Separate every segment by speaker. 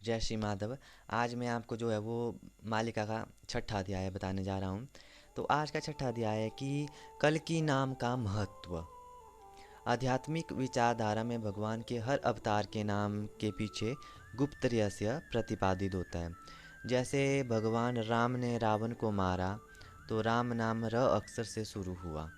Speaker 1: जय श्री माधव। आज मैं आपको जो है वो मालिका का छठा अध्याय बताने जा रहा हूँ। तो आज का छठा अध्याय है कि कल की नाम का महत्व। आध्यात्मिक विचारधारा में भगवान के हर अवतार के नाम के पीछे गुप्त रहस्य प्रतिपादित होता है। जैसे भगवान राम ने रावण को मारा तो राम नाम र अक्षर से शुरू हुआ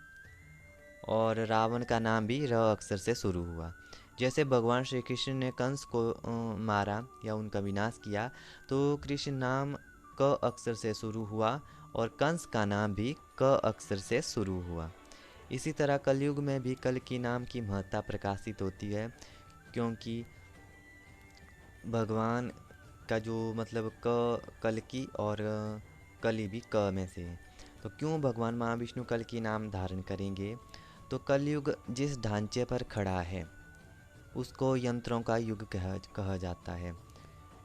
Speaker 1: और रावण का नाम भी र अक्षर से शुरू हुआ। जैसे भगवान श्री कृष्ण ने कंस को मारा या उनका विनाश किया तो कृष्ण नाम क अक्षर से शुरू हुआ और कंस का नाम भी क अक्षर से शुरू हुआ। इसी तरह कलयुग में भी कल की नाम की महत्ता प्रकाशित होती है, क्योंकि भगवान का जो मतलब कल की और कली भी क में से है। तो क्यों भगवान महाविष्णु कल की नाम धारण करेंगे? तो कलयुग जिस ढांचे पर खड़ा है उसको यंत्रों का युग कहा जाता है।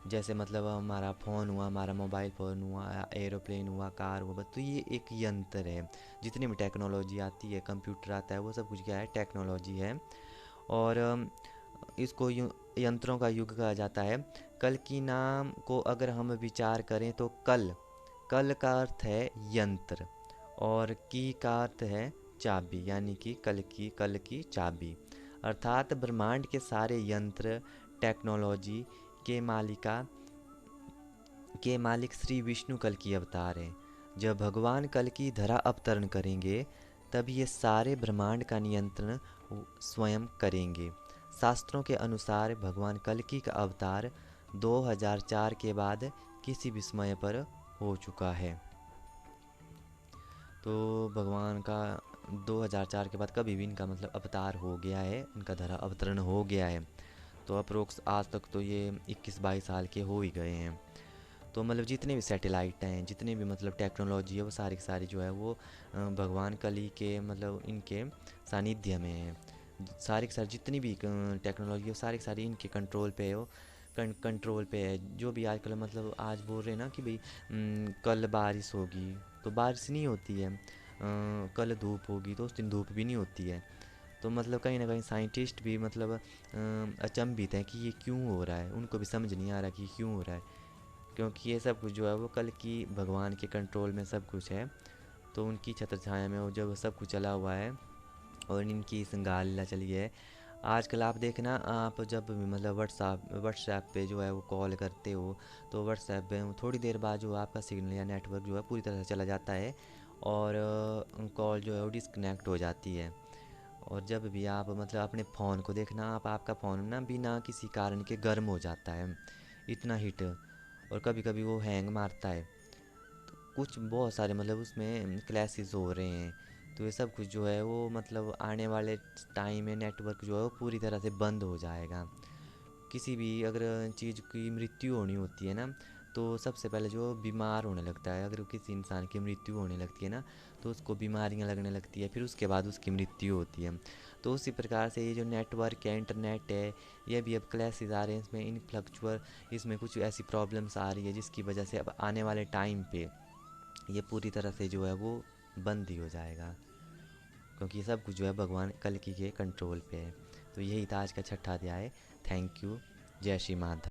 Speaker 1: जैसे मतलब हमारा फ़ोन हुआ, हमारा मोबाइल फ़ोन हुआ, एरोप्लेन हुआ, कार हुआ, तो ये एक यंत्र है। जितनी भी टेक्नोलॉजी आती है, कंप्यूटर आता है, वो सब कुछ क्या है? टेक्नोलॉजी है। और इसको यंत्रों का युग कहा जाता है। कल की नाम को अगर हम विचार करें तो कल कल का अर्थ है यंत्र और की का अर्थ है चाबी, यानी कि कल की चाबी। अर्थात ब्रह्मांड के सारे यंत्र टेक्नोलॉजी के मालिक श्री विष्णु कल की अवतार हैं। जब भगवान कल की धरा अवतरण करेंगे तब ये सारे ब्रह्मांड का नियंत्रण स्वयं करेंगे। शास्त्रों के अनुसार भगवान कल्कि का अवतार 2004 के बाद किसी भी समय पर हो चुका है। तो भगवान का 2004 के बाद कभी भी इनका मतलब अवतार हो गया है, इनका धरा अवतरण हो गया है। तो अप्रोक्स आज तक तो ये 21-22 साल के हो ही गए हैं। तो मतलब जितने भी सैटेलाइट हैं, जितने भी मतलब टेक्नोलॉजी है, वो सारी की सारी जो है वो भगवान कली के मतलब इनके सानिध्य में है। सारी की सारी जितनी भी टेक्नोलॉजी है वो सारी की सारी इनके कंट्रोल पे है। वो कंट्रोल पे है। जो भी आजकल मतलब आज बोल रहे हैं ना कि भाई कल बारिश होगी, तो बारिश नहीं होती है। कल धूप होगी तो उस दिन धूप भी नहीं होती है। तो मतलब कहीं ना कहीं साइंटिस्ट भी मतलब अचंभित हैं कि ये क्यों हो रहा है। उनको भी समझ नहीं आ रहा कि क्यों हो रहा है, क्योंकि ये सब कुछ जो है वो कल की भगवान के कंट्रोल में सब कुछ है। तो उनकी छत्र छाया में वो जब सब कुछ चला हुआ है और इनकी श्रृंगार लीला चली है। आजकल आप देखना, आप जब भी मतलब व्हाट्सएप पे जो है वो कॉल करते हो तो व्हाट्सएप पे थोड़ी देर बाद जो आपका सिग्नल या नेटवर्क जो है पूरी तरह से चला जाता है और कॉल जो है वो डिस्कनेक्ट हो जाती है। और जब भी आप मतलब अपने फ़ोन को देखना, आप आपका फ़ोन ना बिना किसी कारण के गर्म हो जाता है, इतना हीट। और कभी कभी वो हैंग मारता है। कुछ बहुत सारे मतलब उसमें क्लैसेस हो रहे हैं। तो ये सब कुछ जो है वो मतलब आने वाले टाइम में नेटवर्क जो है वो पूरी तरह से बंद हो जाएगा। किसी भी अगर चीज़ की मृत्यु होनी होती है ना, तो सबसे पहले जो बीमार होने लगता है। अगर किसी इंसान की मृत्यु होने लगती है ना तो उसको बीमारियां लगने लगती है, फिर उसके बाद उसकी मृत्यु होती है। तो उसी प्रकार से ये जो नेटवर्क है, इंटरनेट है, ये भी अब क्लैसेस आ रहे हैं, इसमें इनफ्लक्चुअल इसमें कुछ ऐसी प्रॉब्लम्स आ रही है जिसकी वजह से अब आने वाले टाइम पे ये पूरी तरह से जो है वो बंद ही हो जाएगा, क्योंकि ये सब कुछ जो है भगवान कल्कि के कंट्रोल पे है। तो यही था आज का छठा अध्याय। Thank you. जय श्री माधव।